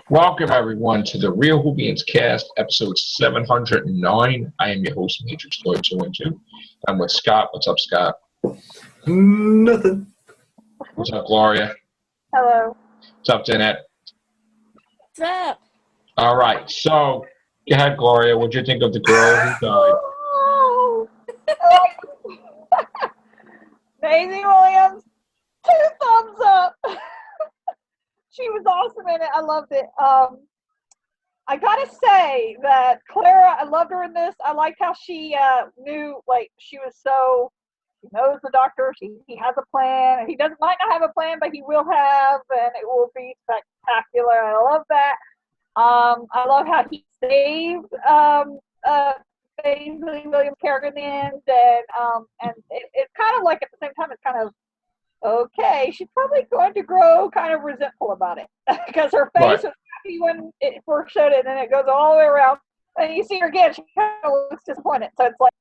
Welcome, everyone, to the Real Whovians cast, episode 709. I am your host, Matrix Gloria 212. I'm with Scott. What's up, Scott? Nothing. What's up, Gloria? Hello. What's up, Danette? What's up? All right, so go ahead, Gloria. What'd you think of the girl who died? Oh. Maisie Williams, 2 thumbs up. She was awesome in it. I loved it. I gotta say that Clara, I loved her in this. I liked how she knew, like, she was so, she knows the doctor. He has a plan, and he might not have a plan, but he will have, and it will be spectacular. I love that. I love how he saved Maisie Williams' character in the end, and it's kind of like, at the same time, it's kind of okay, she's probably going to grow kind of resentful about it because her face was happy when it first showed it, and then it goes all the way around, and you see her again, she kind of looks disappointed. So it's like,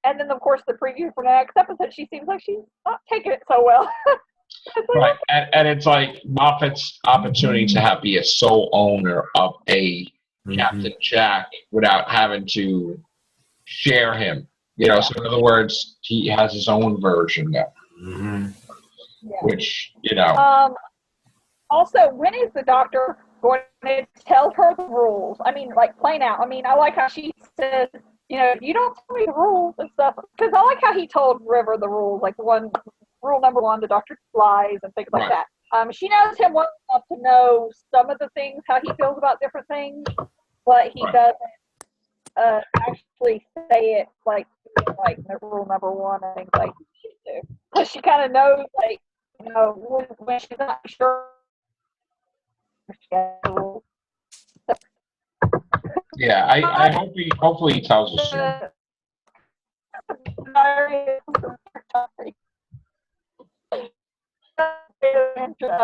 and then of course the preview for the next episode, she seems like she's not taking it so well. Right, and it's like Moffat's opportunity to be a sole owner of a Captain Jack without having to share him. You know, so in other words, he has his own version now. Which, you know. Also, when is the doctor going to tell her the rules? I mean, like, plain out. I mean, I like how she says, you know, you don't tell me the rules and stuff. Because I like how he told River the rules, like rule number 1, the doctor flies and things like that. She knows him well enough to know some of the things, how he feels about different things, but he doesn't actually say it like rule number 1 and things like she do. Because she kind of knows, like, you know, when she's not sure. Yeah, I hopefully he tells us soon. A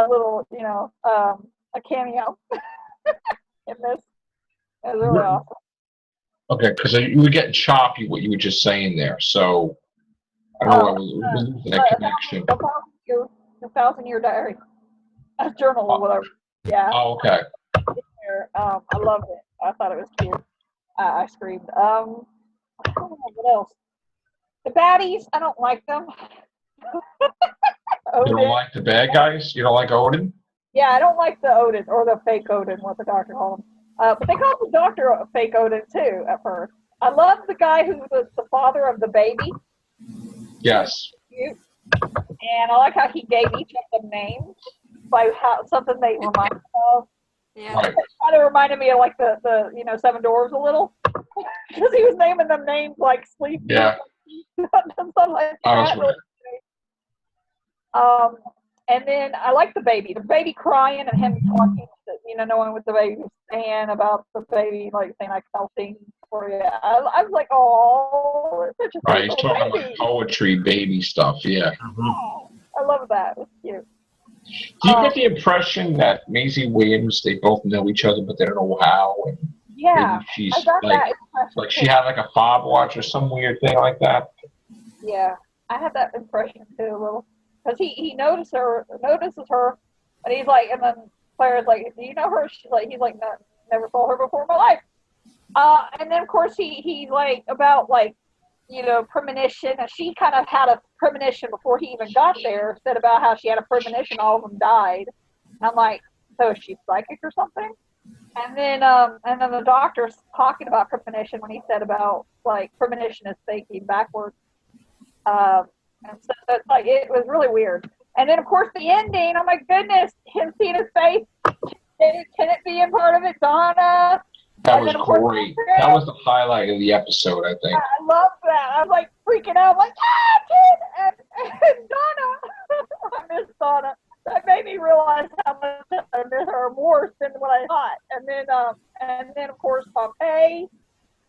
little, you know, a cameo in this. It was really awesome. Okay, because you were getting choppy what you were just saying there, so I don't know why we're losing that connection. The 1,000-year diary, a journal or whatever. Yeah. Oh, okay. I loved it. I thought it was cute. I screamed. I don't know what else. The baddies, I don't like them. You don't like the bad guys? You don't like Odin? Yeah, I don't like the Odin, or the fake Odin, what the doctor called him. But they called the doctor a fake Odin, too, at first. I love the guy who was the father of the baby. Yes. Cute. And I like how he gave each of them names by something they remind me of. Yeah. Right. It kind of reminded me of, like, the you know, Seven Dwarfs a little. Because he was naming them names like Sleep. Yeah. Something like that. And then I like the baby crying and him talking, you know, knowing what the baby was saying about the baby, like saying, I can sing for you. I was like, oh, it's such a right, he's talking like poetry, baby stuff, yeah. Oh, I love that. It's cute. Do you get the impression that Maisie Williams, they both know each other, but they don't know how? And yeah, she's I got like she had like a fob watch or some weird thing like that. Yeah, I had that impression too a little. Because he notices her, and he's like, and then Claire's like, do you know her? She's like, he's like, no, never saw her before in my life. And then of course he's like about, like, you know, premonition, and she kind of had a premonition before he even got there. Said about how she had a premonition, all of them died. And I'm like, so is she psychic or something? And then the doctor's talking about premonition when he said about, like, premonition is thinking backwards. And so it's like, it was really weird. And then, of course, the ending, oh my goodness, him seeing his face, can it be a part of it, Donna? That was great. That was the highlight of the episode, I think. I love that. I was like freaking out, like, kid! And Donna! I miss Donna. That made me realize how much I miss her more than what I thought. And then, of course, Pompeii.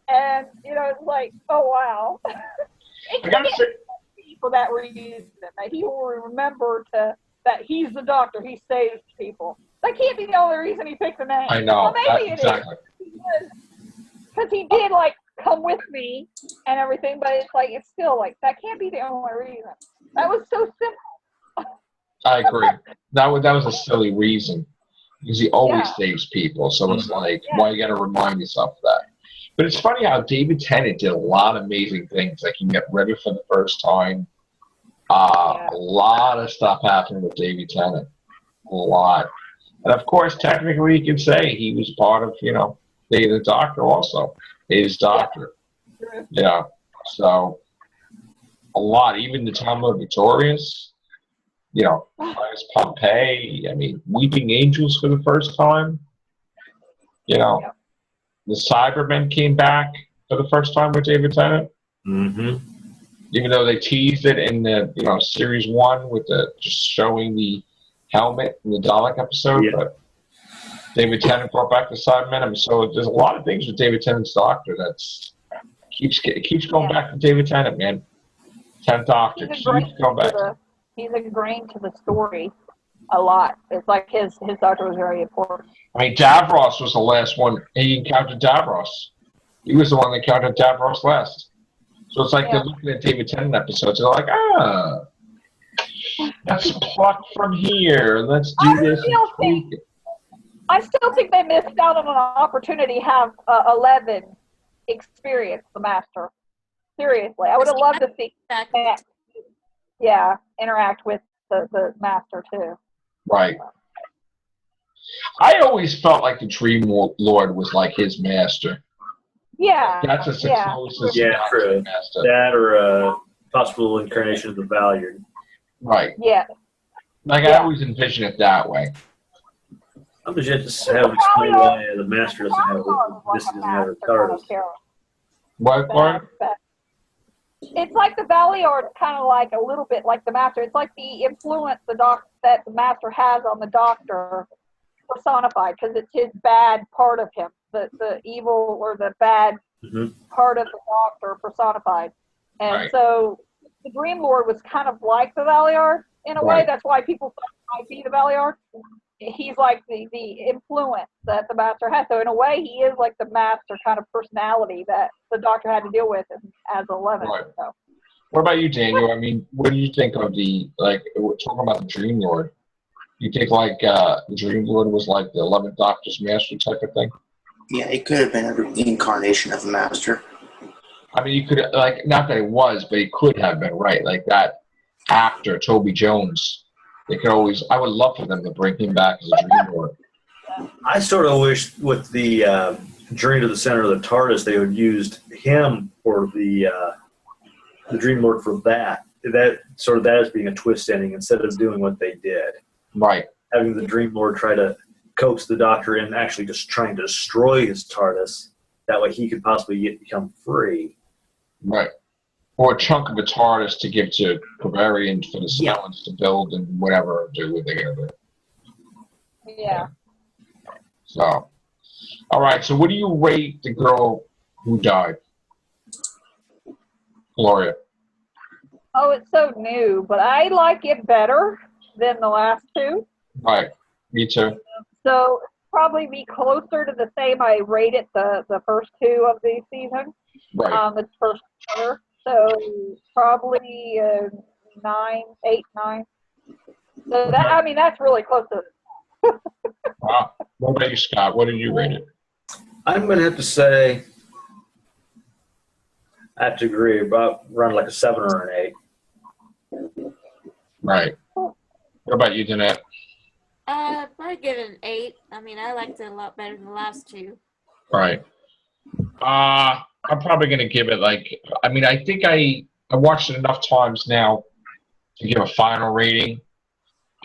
And, you know, it's like, oh, wow. I gotta say, for that reason, that he will remember that he's the doctor, he saves people. That can't be the only reason he picked the name. I know. Well, maybe exactly. It is. Because he did, like, come with me and everything, but it's like, it's still like, that can't be the only reason. That was so simple. I agree. That was a silly reason. because he always Yeah. saves people. So it's like, Yeah. why you got to remind yourself of that? But it's funny how David Tennant did a lot of amazing things. Like he got ready for the first time. Yeah. A lot of stuff happened with David Tennant. A lot. And of course, technically, you can say he was part of, the Doctor also. His Doctor. Yeah. So, a lot. Even the time of Victorious, Pius Pompeii, Weeping Angels for the first time. The Cybermen came back for the first time with David Tennant. Mm-hmm. Even though they teased it in the, series 1 with just showing the helmet in the Dalek episode, but David Tennant brought back the Cybermen. So there's a lot of things with David Tennant's Doctor that's keeps going back to David Tennant, man. 10th Doctor keeps going back. He's ingrained to the story a lot. It's like his Doctor was very important. Davros was the last one. He encountered Davros. He was the one that encountered Davros last. So it's like they're looking at David Tennant episodes. They're like, let's pluck from here. Let's do this. I still think they missed out on an opportunity to have 11 experience the Master. Seriously, I would have loved to see that. Yeah, interact with the Master too. Right. I always felt like the Dream Lord was like his master. Yeah. That's the closest. Yeah, true. Master. That or a possible incarnation of the Valyard. Right. Yeah. I always envision it that way. I'm just have explain why the Master doesn't have doesn't have a TARDIS. What? It's like the Valyard, kind of like a little bit like the Master. It's like the influence that the Master has on the Doctor personified, because it's his bad part of him, the evil or the bad part of the Doctor personified. And so the Dream Lord was kind of like the Valyard in a way. That's why people thought he might be the Valyard. He's like the influence that the Master has. So in a way, he is like the Master kind of personality that the Doctor had to deal with as 11. Right. So. What about you, Daniel? What do you think of we're talking about the Dream Lord? You think the Dream Lord was like the 11th Doctor's master type of thing? Yeah, it could have been an incarnation of the Master. You could not that it was, but it could have been, right? Like that actor, Toby Jones. They could always. I would love for them to bring him back as a Dream Lord. I sort of wish with the Journey to the Center of the TARDIS they would used him for the Dream Lord for that. That as being a twist ending instead of doing what they did. Right. Having the Dream Lord try to coax the Doctor in, actually just trying to destroy his TARDIS. That way he could possibly become free. Right. Or a chunk of the TARDIS to give to Bavarian for the Silence to build and whatever, do what they're going to do. Yeah. So, all right. So what do you rate the girl who died? Gloria. Oh, it's so new, but I like it better than the last two. Right. Me too. So probably be closer to the same I rated the first two of the season. Right. The first quarter. So probably 9, 8, 9. So that's really close to it. Wow. What about you, Scott? What did you rate it? I'm going to have to say, I have to agree, about around like a 7 or an 8. Right. What about you, Danette? I'd give it an 8. I liked it a lot better than the last two. Right. I'm probably going to give it I think I watched it enough times now to give a final rating.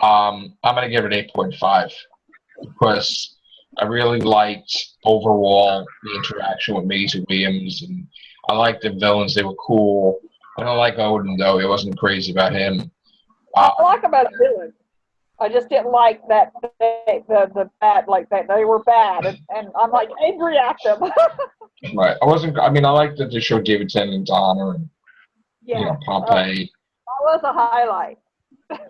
I'm going to give it 8.5 because I really liked overall the interaction with Maisie Williams, and I liked the villains. They were cool. I don't like Odin, though. He wasn't crazy about him. I like about the villains. I just didn't like that the bad, like that they were bad, and I'm angry at them. Right. I liked that they showed David Tennant's honor and Pompeii. That was a highlight.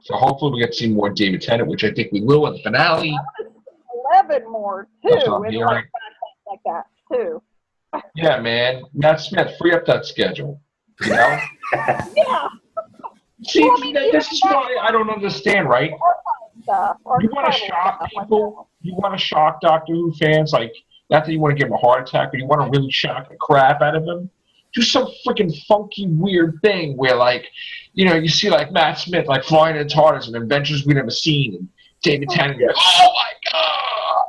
So hopefully we get to see more David Tennant, which I think we will in the finale. 11 more too, That's what I'm hearing. like that too. Yeah, man. Matt Smith, free up that schedule. Yeah. See, this is why I don't understand, right? stuff. Or You want to tribal shock stuff like people? You want to shock Doctor Who fans? Like, not that you want to give them a heart attack, but you want to really shock the crap out of them? Do some freaking funky, weird thing where, like, you see, like, Matt Smith, like, flying in TARDIS and adventures we've never seen, and David Tennant, Yeah. oh, my God!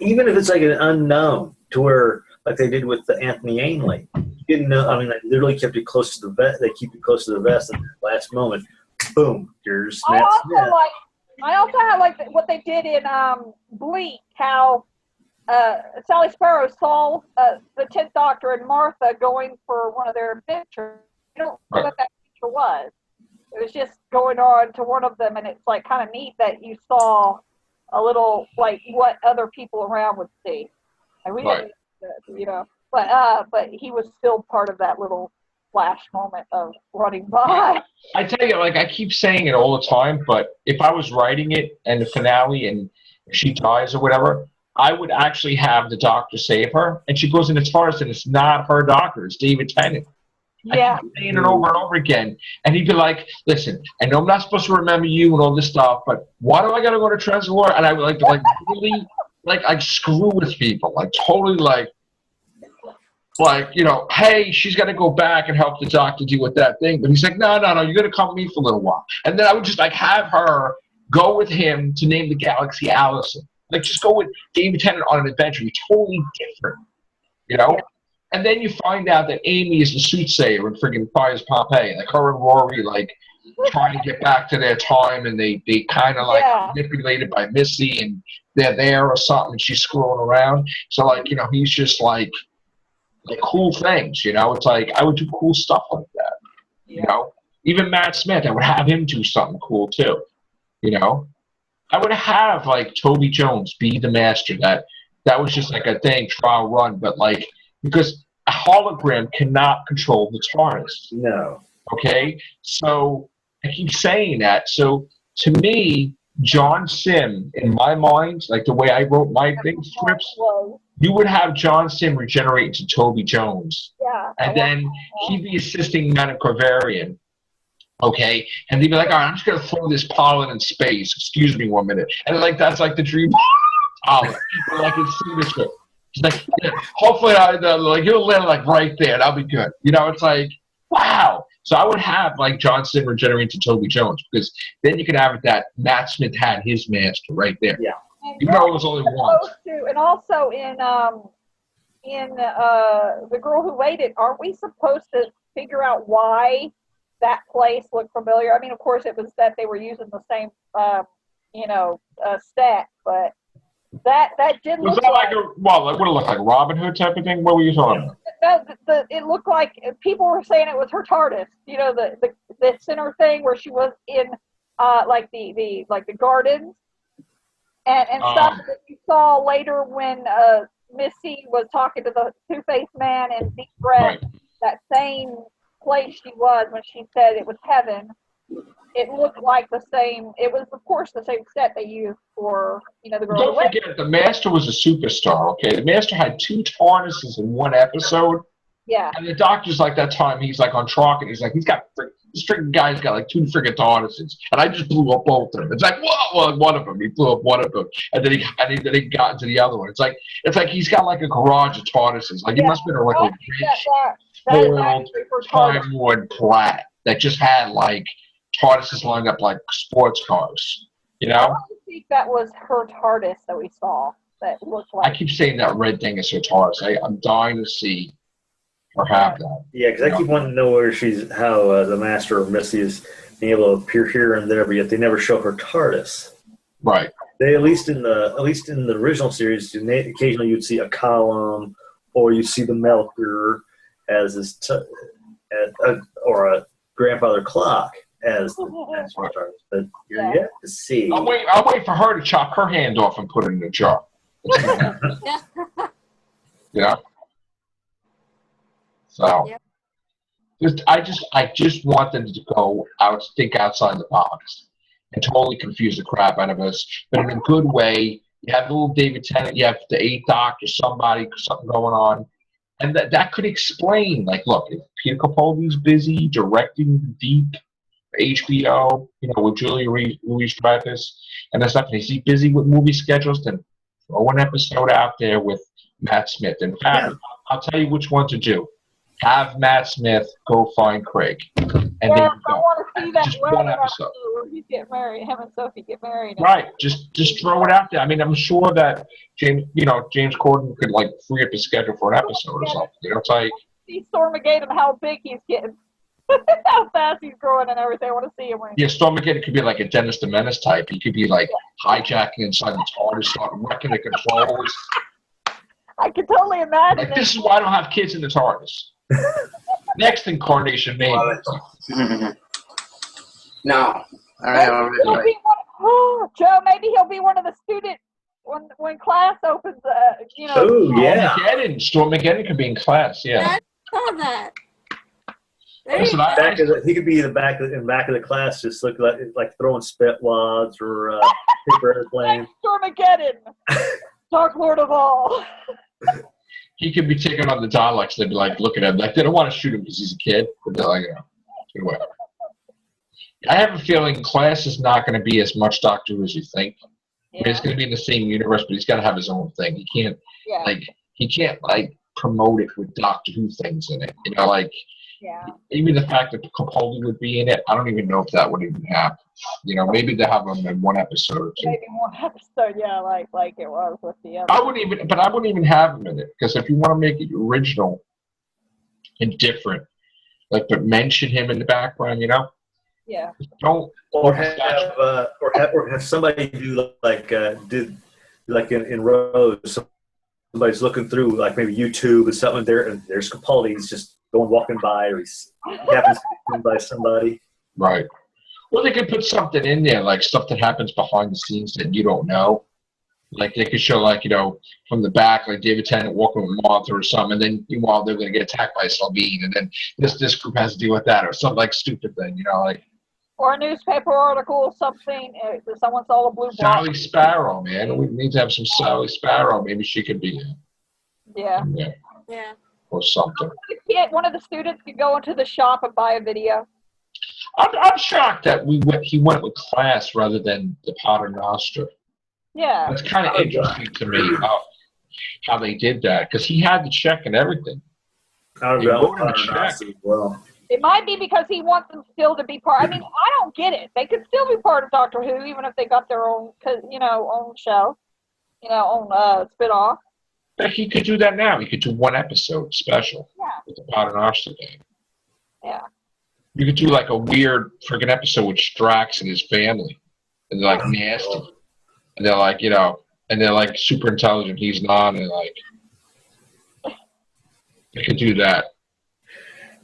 Even if it's like an unknown, to where, like they did with the Anthony Ainley. You didn't know, I mean, they literally kept it close to the vest. They keep it close to the vest, and at the last moment, boom, here's I Matt also Smith. like what they did in Bleak, how Sally Sparrow saw the 10th Doctor and Martha going for one of their adventures. You don't know what that adventure was. It was just going on to one of them, and it's like kind of neat that you saw a little like what other people around would see. And we didn't, but he was still part of that little flash moment of running by. I tell you, like, I keep saying it all the time, but if I was writing it and the finale and she dies or whatever, I would actually have the Doctor save her, and she goes in as far as and it's not her Doctor, it's David Tennant. Yeah. I keep saying it over and over again, and he'd be like, "Listen, I know I'm not supposed to remember you and all this stuff, but why do I got to go to Translator?" And I would like really like screw with people, like totally like hey, she's got to go back and help the Doctor deal with that thing, but he's like, no, you're gonna come with me for a little while, and then I would just like have her go with him to name the galaxy Allison. Like, just go with David Tennant on an adventure. You're totally different, And then you find out that Amy is the soothsayer and friggin' fires Pompeii. Like, her and Rory, like, trying to get back to their time, and they kind of, like, manipulated by Missy, and they're there or something, and she's screwing around. So, like, he's just, like cool things, It's like, I would do cool stuff like that, Even Matt Smith, I would have him do something cool, too, I would have like Toby Jones be the master. That was just like a thing, trial run, but like because a hologram cannot control the TARDIS. No. Okay, so I keep saying that. So to me, John Sim, in my mind, like the way I wrote my scripts, you would have John Sim regenerate into Toby Jones, and then he'd be assisting Mana Corvarian. Okay, and they'd be like, all right, I'm just going to throw this pollen in space. Excuse me 1 minute. And like, that's like the dream pollen. But like, it's in this way. It's like, hopefully, he'll land like right there. That'll be good. It's like, wow. So I would have like John Sim regenerate to Toby Jones, because then you could have it that Matt Smith had his master right there. Yeah. Even though it was only one. And also in The Girl Who Waited, aren't we supposed to figure out why that place looked familiar? I mean, of course, it was that they were using the same, set, but that did was look that like what it looked like, Robin Hood type of thing? What were you talking about? No, it looked like people were saying it was her TARDIS. The center thing where she was in, like the gardens and stuff that you saw later when Missy was talking to the Two-Faced Man and Deep Breath. Right. That same place she was when she said it was heaven, it looked like the same. It was, of course, the same set they used for the Girl. Don't forget, the Master was a superstar. Okay, the Master had 2 TARDISes in one episode. Yeah. And the Doctor's like that time he's like on Trock, and he's like, this freaking guy's got like 2 freaking TARDISes, and I just blew up both of them. It's like, whoa, well, one of them, he blew up one of them, and then he got into the other one. It's like he's got like a garage of TARDISes. Like, he must have been like a rich, spoiled, Time Lord brat that just had like TARDISes lined up like sports cars. I don't think that was her TARDIS that we saw. That looked like. I keep saying that red thing is her TARDIS. I'm dying to see or have that. Yeah, because I keep wanting to know where how the Master or Missy is being able to appear here and there, but yet they never show her TARDIS. Right. They at least in the original series, occasionally you'd see a column, or you see the Melker as his or a grandfather clock as the TARDIS. But you're yet to see. I'll wait for her to chop her hand off and put it in a jar. Yeah. So, I just want them to go out, think outside the box, and totally confuse the crap out of us, but in a good way. You have little David Tennant, you have the 8th Doctor, something going on, and that could explain. Like, look, if Peter Capaldi's busy directing the Deep, HBO, with Julia Louis-Dreyfus and that stuff, and is he busy with movie schedules, then throw an episode out there with Matt Smith. In fact, I'll tell you which one to do. Have Matt Smith go find Craig. And I want to see that just one episode. Where he's getting married. Him and Sophie get married. Right. Just throw it out there. I mean, I'm sure that James Corden could free up his schedule for an episode or something. It's like see Stormageddon, how big he's getting, how fast he's growing, and everything. I want to see him. Yeah, Stormageddon could be like a Dennis the Menace type. He could be hijacking inside the TARDIS, start wrecking the controls. I can totally imagine. This is why I don't have kids in the TARDIS. Next incarnation, maybe. No. All right. Joe, maybe he'll be one of the students when class opens. Oh yeah. Stormageddon could be in class. Yeah. I saw that. Listen, He could be in the back of the class, just look like throwing spit wads or paper airplane. Stormageddon, Dark Lord of all. He could be taking on the Daleks. They'd be looking at him, they don't want to shoot him because he's a kid. But they're get away. I have a feeling class is not going to be as much Doctor Who as you think. Yeah. I mean, it's going to be in the same universe, but he's got to have his own thing. He can't promote it with Doctor Who things in it. Yeah. Even the fact that Capaldi would be in it, I don't even know if that would even happen. Maybe they'll have him in one episode or two. Maybe one episode, yeah, like it was with the other. I wouldn't even have him in it, because if you want to make it original and different, but mention him in the background, Yeah. Don't Or have somebody do in Rose. Somebody's looking through maybe YouTube or something there, and there's Capaldi. He's just walking by, or he happens to be seen by somebody. Right. Well, they could put something in there, stuff that happens behind the scenes that you don't know. They could show, from the back, David Tennant walking with Martha or something, and then meanwhile they're going to get attacked by Salvine, and then this group has to deal with that, or some stupid thing, Or a newspaper article, something. Someone saw a blue block. Sally Sparrow, man. We need to have some Sally Sparrow. Maybe she could be in. Yeah. Yeah. Or something. One of the students could go into the shop and buy a video. I'm shocked that he went with class rather than the Pater Noster. Yeah. It's kind of interesting to me how they did that, because he had the check and everything. Well, it might be because he wants them still to be part. I mean, I don't get it. They could still be part of Doctor Who, even if they got their own, own show, own spin-off. But he could do that now. He could do one episode special with the Pater Noster game. Yeah. You could do a weird freaking episode with Strax and his family, and they're nasty, and they're and they're super intelligent. He's not, and they could do that.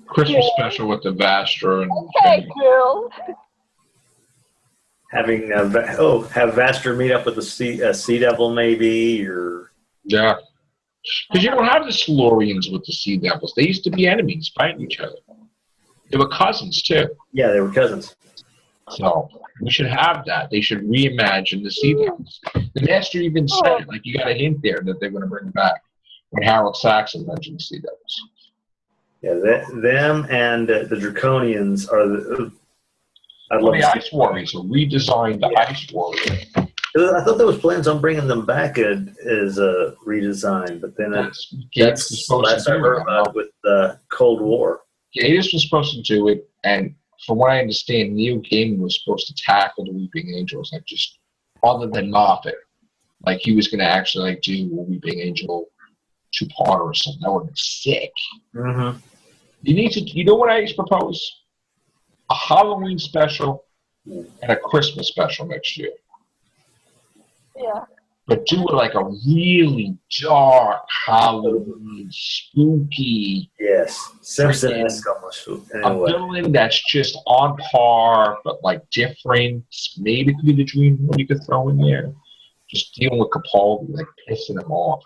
Christmas special with the Vastra and okay, Bill. Having have Vastra meet up with the Sea Devil, maybe, or yeah, because you don't have the Silurians with the Sea Devils. They used to be enemies, fighting each other. They were cousins too. Yeah, they were cousins. So we should have that. They should reimagine the Sea Devils. The Master even said, you got a hint there that they're going to bring back when Harold Saxon mentioned the Sea Devils. Yeah, them and the Draconians are the. The Ice Warriors, a redesigned Ice Warrior. I thought there was plans on bringing them back as a redesign, but then that's last I heard about with the Cold War. Gatiss was supposed to do it, and from what I understand, Neil Gaiman was supposed to tackle the Weeping Angels, just other than Moffat. He was going to actually do a Weeping Angel two-parter or something. That would have been sick. Mm-hmm. You know what I used to propose? A Halloween special and a Christmas special next year. Yeah. But do it a really dark Halloween, spooky. Yes, Simpson-esque almost. Anyway. A villain that's just on par, but different. Maybe it could be the Dream Lord you could throw in there. Just dealing with Capaldi, pissing him off.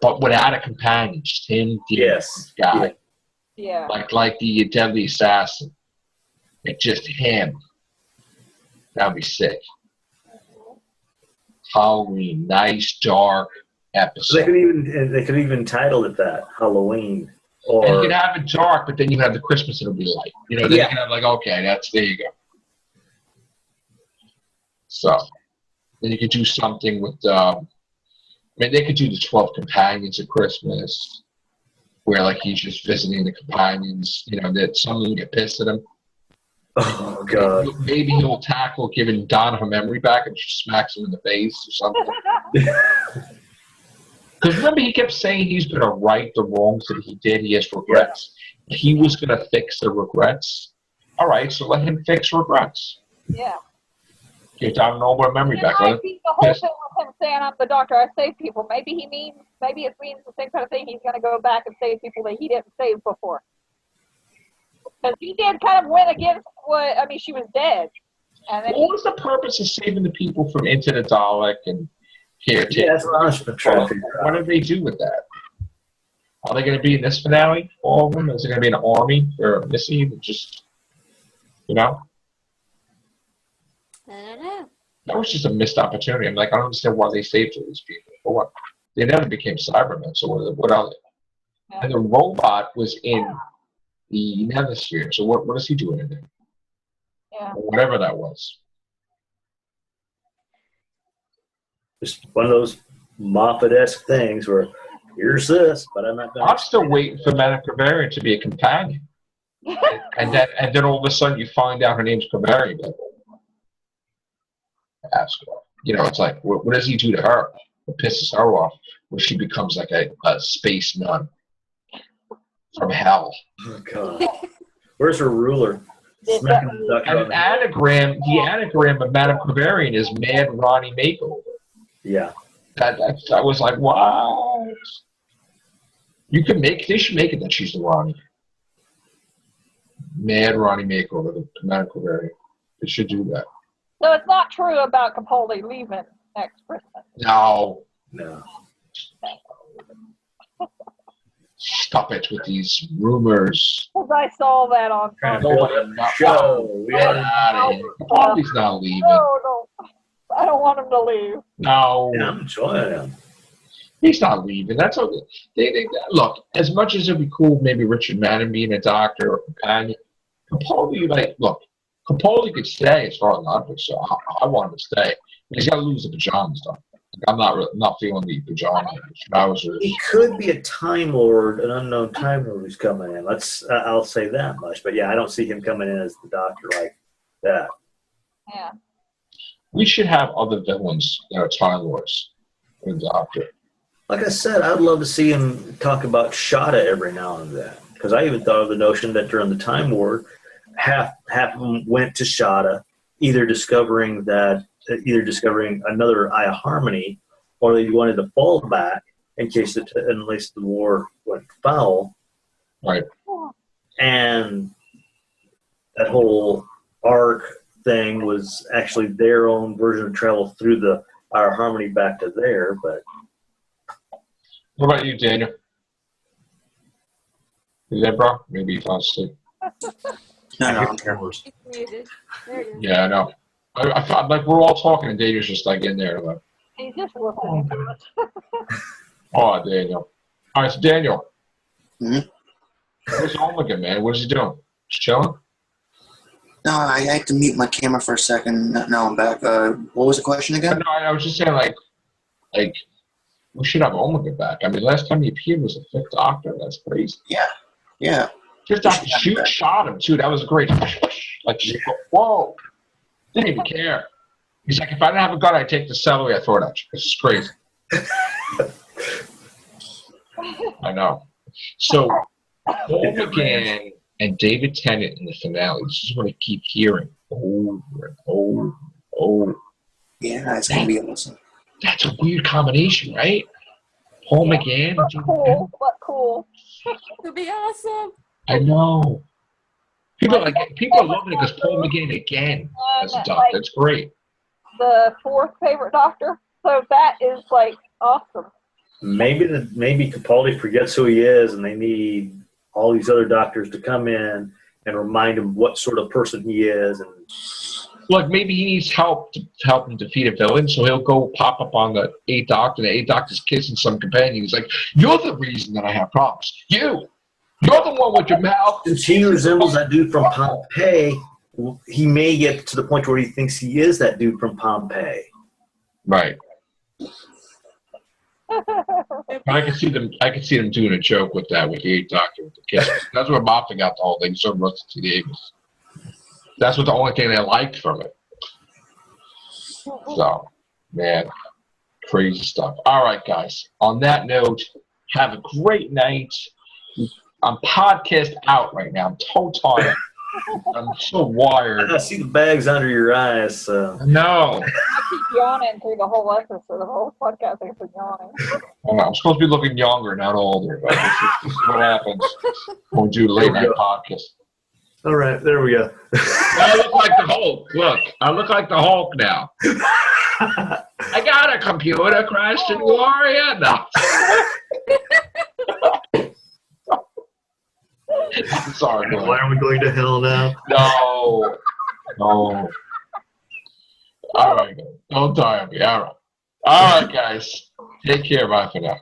But without a companion, just him dealing with this guy. Yeah. Like the Deadly Assassin. It's just him. That'd be sick. Halloween, nice dark episode. They could even title it that, Halloween. Or And you can have it dark, but then you have the Christmas, it'll be light. You know, then you can have like, okay, there you go. So, then you could do something with, they could do the 12 companions at Christmas, where like he's just visiting the companions, that someone will get pissed at him. oh god, Maybe he'll tackle giving Donna her memory back and she smacks him in the face or something. Because remember, he kept saying he's going to right the wrongs that he did. He has regrets. Yeah. He was going to fix the regrets. All right, so let him fix regrets. Yeah. Give Donna her memory back. I think the whole thing with him saying, I'm the doctor, I save people. Maybe it means the same kind of thing. He's going to go back and save people that he didn't save before. Because he did kind of win against she was dead. And then what was the purpose of saving the people from Into the Dalek and here? Yeah, that's what I was trying to figure out. What did they do with that? Are they going to be in this finale, all of them? Is it going to be an army or Missy? Just, I don't know. That was just a missed opportunity. I'm like, I don't understand why they saved all these people. For what? They never became Cybermen, so what are they? Yeah. And the robot was in the Nethersphere, so what is he doing in there? Yeah. Or whatever that was. Just one of those Moffat-esque things where, here's this, but I'm not going to... I'm still waiting for Madame Kavarian to be a companion. and then all of a sudden you find out her name's Kavarian. Ask her. It's like, what does he do to her? It pisses her off where she becomes like a space nun from hell. Oh, God. Where's her ruler? And the anagram of Madame Kavarian is Mad Ronnie Makeover. Yeah. I was like, what? They should make it that she's the Ronnie. Mad Ronnie Makeover, the Madame Kavarian. They should do that. So it's not true about Capaldi leaving next Christmas. No. Stop it with these rumors. Because I saw that on show. Capaldi's not leaving. No. I don't want him to leave. No. Yeah, I'm enjoying him. He's not leaving. That's okay. They look, as much as it'd be cool, maybe Richard Madden being a doctor or companion, Capaldi could stay as far as I'm concerned. I want him to stay. He's got to lose the pajamas, though. I'm not feeling the pajamas. He could be a Time Lord, an unknown Time Lord who's coming in. I'll say that much. But yeah, I don't see him coming in as the Doctor like that. Yeah. We should have other villains that are Time Lords in the Doctor. Like I said, I'd love to see him talk about Shada every now and then. Because I even thought of the notion that during the Time War, half of them went to Shada, either discovering another Eye of Harmony, or they wanted to fall back in case the war went foul. Right. And that whole arc thing was actually their own version of travel through the Eye of Harmony back to there. But what about you, Daniel? Is that bro? Maybe he fell asleep. No, I'm here. Yeah, I know. I thought like we're all talking and Daniel's just like in there. Like, He's just listening. oh, Daniel. All right, so Daniel. Mm-hmm. Where's Omega, man? What is he doing? Just chilling? No, I had to mute my camera for a second. Now I'm back. What was the question again? No, I was just saying, like we should have Omega back. I mean, last time he appeared was the Fifth Doctor. That's crazy. Yeah. Fifth Doctor shot him too. That was great. Like, just, whoa! Didn't even care. He's like, if I didn't have a gun, I'd take the celery I throw it at you. This is crazy. I know. So, Paul McGann and David Tennant in the finale. This is what I keep hearing over and over. Yeah, it's gonna be awesome. That's a weird combination, right? Paul McGann. But cool. It'll be awesome. I know. People are loving it because Paul McGann again as a doctor. That's great. The fourth favorite Doctor. So that is like awesome. Maybe Capaldi forgets who he is, and they need all these other doctors to come in and remind him what sort of person he is. And like maybe he needs help to help him defeat a villain, so he'll go pop up on the Eighth Doctor. The Eighth Doctor's kissing some companion. He's like, "You're the reason that I have problems. You." You're the one with your mouth. Since he resembles that dude from Pompeii, he may get to the point where he thinks he is that dude from Pompeii. Right. But I can see them. I can see them doing a joke with that with the 8th Doctor with the kiss. That's where Moffat got the whole thing. So Rusty T. Davis. That's what the only thing they liked from it. So, man, crazy stuff. All right, guys. On that note, have a great night. I'm podcast out right now. I'm so tired. I'm so wired. I see the bags under your eyes. So. No. I keep yawning through the whole episode, the whole podcast. I keep yawning. I'm supposed to be looking younger, not older. But this is what happens when we do late night podcast. All right, there we go. I look like the Hulk. Look, I look like the Hulk now. I got a computer crashed in Gloria. No. I'm sorry. Glenn. Why are we going to hell now? No. No. All right. Don't tire me. All right. All right, guys. Take care. Bye for now.